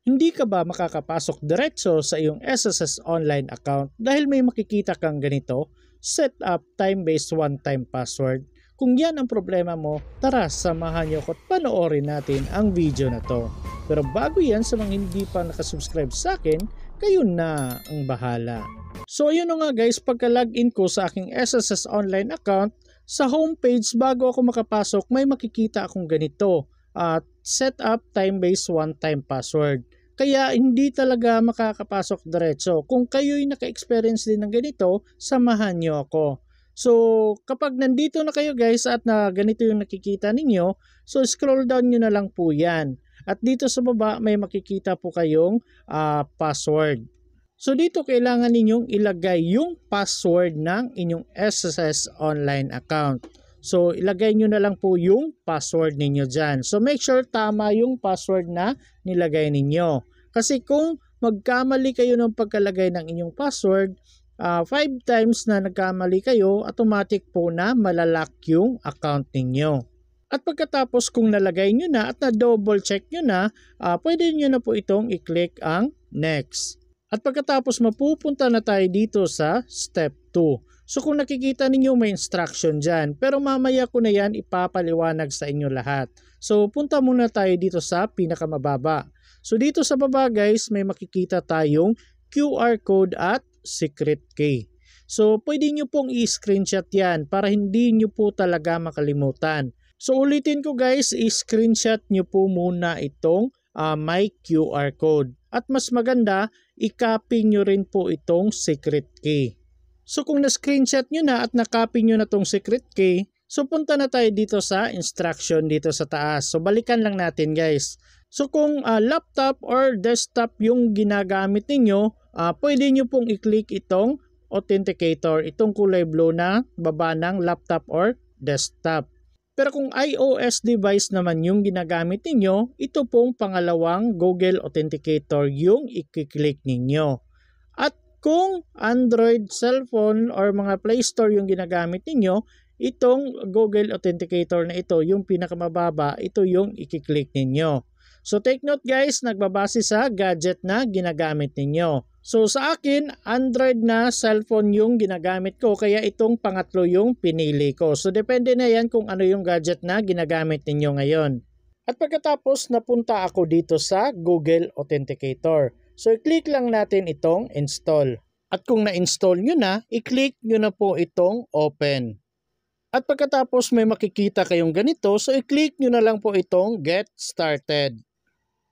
Hindi ka ba makakapasok diretso sa iyong SSS online account dahil may makikita kang ganito? Set up time-based one-time password. Kung yan ang problema mo, tara samahan niyo ko at panoorin natin ang video na to. Pero bago yan, sa mga hindi pa nakasubscribe sa akin, kayo na ang bahala. So ayun na nga guys, pagka-login ko sa aking SSS online account, sa homepage bago ako makapasok may makikita akong ganito at set up time-based one-time password. Kaya hindi talaga makakapasok diretso. Kung kayo'y naka-experience din ng ganito, samahan nyo ako. So kapag nandito na kayo guys at na ganito yung nakikita ninyo, so scroll down nyo na lang po yan. At dito sa baba may makikita po kayong password. So dito kailangan ninyong ilagay yung password ng inyong SSS online account. So ilagay nyo na lang po yung password ninyo dyan. So make sure tama yung password na nilagay ninyo. Kasi kung magkamali kayo ng pagkalagay ng inyong password, 5 times na nagkamali kayo, automatic po na malalock yung account ninyo. At pagkatapos kung nalagay nyo na at na double check nyo na, pwede nyo na po itong i-click ang next. At pagkatapos mapupunta na tayo dito sa step 2. So kung nakikita ninyo may instruction dyan, pero mamaya ko na yan ipapaliwanag sa inyo lahat. So punta muna tayo dito sa pinakamababa. So dito sa baba guys may makikita tayong QR code at secret key. So pwede nyo pong i-screenshot yan para hindi nyo po talaga makalimutan. So ulitin ko guys, i-screenshot nyo po muna itong my QR code. At mas maganda, i-copy nyo rin po itong secret key. So kung na-screenshot nyo na at na-copy nyo na itong secret key, so punta na tayo dito sa instruction dito sa taas. So balikan lang natin guys. So kung laptop or desktop yung ginagamit ninyo, pwede nyo pong i-click itong authenticator, itong kulay blue na baba ng laptop or desktop. Pero kung iOS device naman yung ginagamit ninyo, ito pong pangalawang Google Authenticator yung i-click ninyo. At kung Android cellphone or mga Play Store yung ginagamit ninyo, itong Google Authenticator na ito, yung pinakamababa, ito yung i-click ninyo. So take note guys, nagbabase sa gadget na ginagamit ninyo. So sa akin, Android na cellphone yung ginagamit ko kaya itong pangatlo yung pinili ko. So depende na yan kung ano yung gadget na ginagamit ninyo ngayon. At pagkatapos napunta ako dito sa Google Authenticator. So i-click lang natin itong install. At kung na-install nyo na, i-click nyo na po itong open. At pagkatapos may makikita kayong ganito, so i-click nyo na lang po itong get started.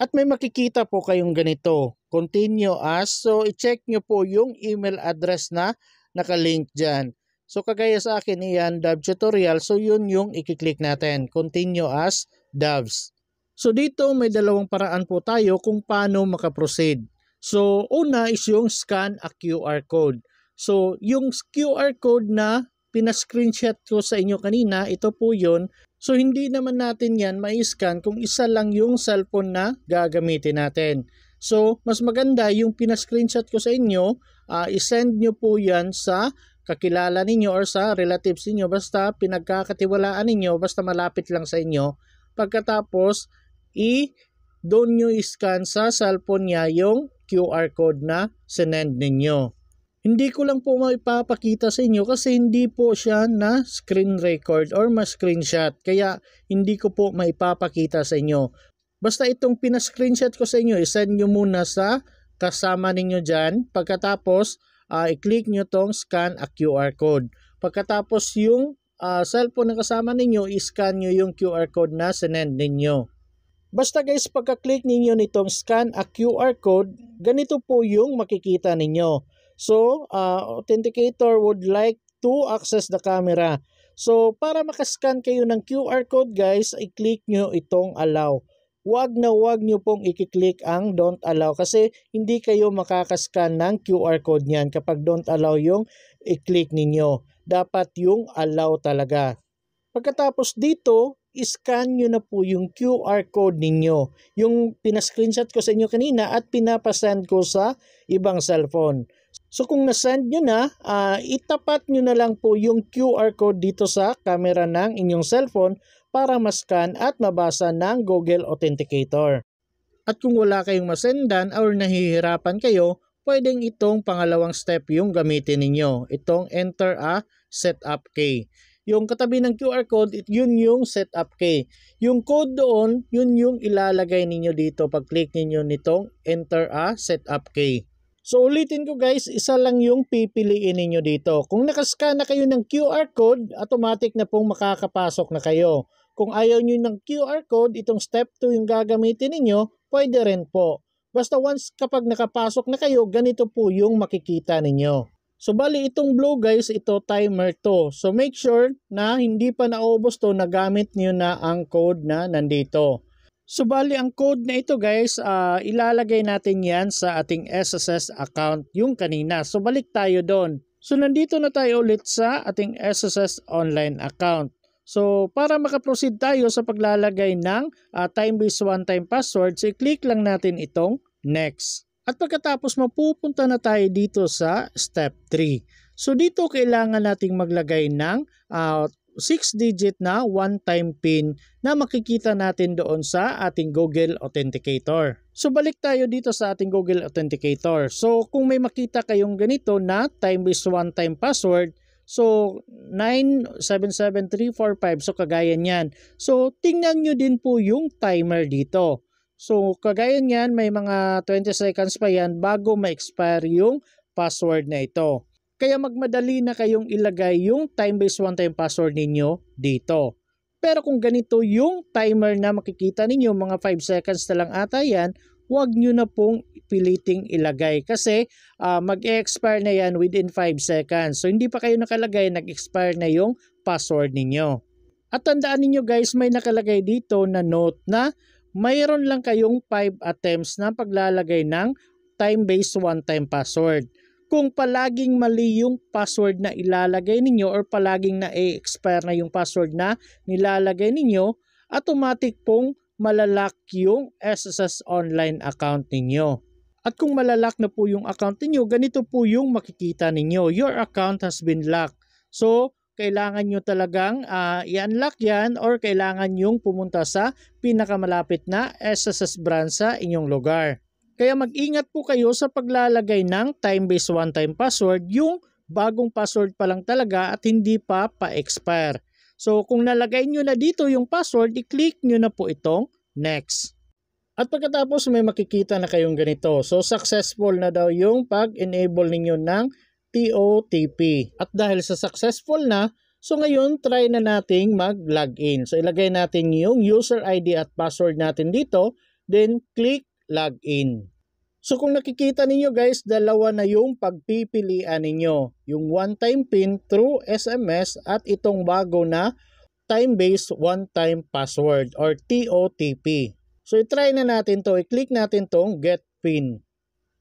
At may makikita po kayong ganito, continue as. So i-check nyo po yung email address na nakalink dyan. So kagaya sa akin iyan, Dove Tutorial. So yun yung i-click natin, continue as Doves. So dito may dalawang paraan po tayo kung paano makaproceed. So una is yung scan a QR code. So yung QR code na pina-screenshot ko sa inyo kanina, ito po yun. So hindi naman natin yan ma-scan kung isa lang yung cellphone na gagamitin natin. So mas maganda yung pina-screenshot ko sa inyo, isend nyo po yan sa kakilala ninyo or sa relatives ninyo, basta pinagkakatiwalaan ninyo, basta malapit lang sa inyo. Pagkatapos, doon nyo i-scan sa cellphone niya yung QR code na sinend ninyo. Hindi ko lang po maipapakita sa inyo kasi hindi po siya na screen record or ma-screenshot. Kaya hindi ko po maipapakita sa inyo. Basta itong pina-screenshot ko sa inyo, isend nyo muna sa kasama ninyo dyan. Pagkatapos, i-click nyo tong scan a QR code. Pagkatapos yung cellphone na kasama ninyo, i-scan nyo yung QR code na sinend ninyo. Basta guys, pagka-click ninyo nitong scan a QR code, ganito po yung makikita ninyo. So, authenticator would like to access the camera. So, para makascan kayo ng QR code guys, i-click nyo itong allow. Huwag nyo pong i-click ang don't allow kasi hindi kayo makakascan ng QR code niyan kapag don't allow yung i-click ninyo. Dapat yung allow talaga. Pagkatapos dito, i-scan nyo na po yung QR code ninyo. Yung pina-screenshot ko sa inyo kanina at pinapasend ko sa ibang cellphone. So kung na-send nyo na, itapat nyo na lang po yung QR code dito sa camera ng inyong cellphone para ma-scan at mabasa ng Google Authenticator. At kung wala kayong masendan or nahihirapan kayo, pwedeng itong pangalawang step yung gamitin ninyo. Itong enter a setup key. Yung katabi ng QR code, yun yung setup key. Yung code doon, yun yung ilalagay ninyo dito pag click ninyo nitong enter a setup key. So ulitin ko guys, isa lang yung pipiliin ninyo dito. Kung nakascan na kayo ng QR code, automatic na pong makakapasok na kayo. Kung ayaw nyo ng QR code, itong step 2 yung gagamitin ninyo, pwede rin po. Basta once kapag nakapasok na kayo, ganito po yung makikita ninyo. So bali itong blue guys, ito timer to. So make sure na hindi pa naubos to, nagamit nyo na ang code na nandito. So bali ang code na ito guys, ilalagay natin yan sa ating SSS account yung kanina. So balik tayo doon. So nandito na tayo ulit sa ating SSS online account. So para makaproceed tayo sa paglalagay ng time-based one-time password, so i-click lang natin itong next. At pagkatapos mapupunta na tayo dito sa step 3. So dito kailangan nating maglagay ng 6-digit na one-time PIN na makikita natin doon sa ating Google Authenticator. So balik tayo dito sa ating Google Authenticator. So kung may makita kayong ganito na time-based one-time password, so 977345, so kagaya niyan. So tingnan nyo din po yung timer dito. So kagaya niyan, may mga 20 seconds pa yan bago ma-expire yung password na ito. Kaya magmadali na kayong ilagay yung time-based one-time password ninyo dito. Pero kung ganito yung timer na makikita ninyo, mga 5 seconds na lang ata yan, huwag nyo na pong piliting ilagay kasi mag-expire na yan within 5 seconds. So hindi pa kayo nakalagay, nag-expire na yung password ninyo. At tandaan ninyo guys, may nakalagay dito na note na mayroon lang kayong 5 attempts na paglalagay ng time-based one-time password. Kung palaging mali yung password na ilalagay ninyo or palaging na-expire na yung password na nilalagay ninyo, automatic pong malalock yung SSS online account ninyo. At kung malalock na po yung account ninyo, ganito po yung makikita ninyo. Your account has been locked. So, kailangan nyo talagang i-unlock yan or kailangan nyong pumunta sa pinakamalapit na SSS branch sa inyong lugar. Kaya mag-ingat po kayo sa paglalagay ng time-based one-time password, yung bagong password pa lang talaga at hindi pa pa-expire. So kung nalagay nyo na dito yung password, i-click nyo na po itong next. At pagkatapos may makikita na kayong ganito. So successful na daw yung pag-enable ninyo ng TOTP. At dahil sa successful na, so ngayon try na nating mag-login. So ilagay natin yung user ID at password natin dito, then click login. So kung nakikita ninyo guys, dalawa na yung pagpipilian ninyo. Yung one-time PIN through SMS at itong bago na time-based one-time password or TOTP. So i-try na natin to, i-click natin tong get PIN.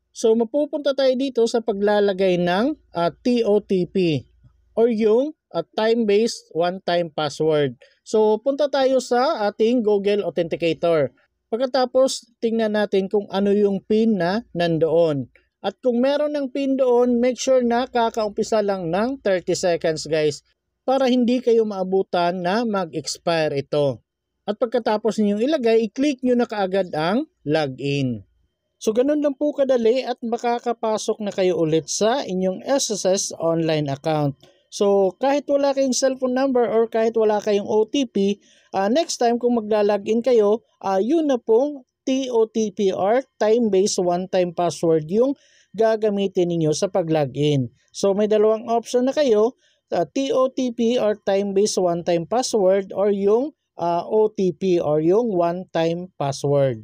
So mapupunta tayo dito sa paglalagay ng TOTP or yung time-based one-time password. So punta tayo sa ating Google Authenticator. Pagkatapos tingnan natin kung ano yung PIN na nandoon. At kung meron ng PIN doon, make sure na kakaumpisa lang ng 30 seconds guys para hindi kayo maabutan na mag-expire ito. At pagkatapos ninyong ilagay, i-click nyo na kaagad ang login. So ganun lang po kadali at makakapasok na kayo ulit sa inyong SSS online account. So kahit wala kayong cellphone number or kahit wala kayong OTP, next time kung maglalagin kayo, yun na pong TOTP or time-based one-time password yung gagamitin ninyo sa pag-login. So may dalawang option na kayo, TOTP or time-based one-time password or yung OTP or yung one-time password.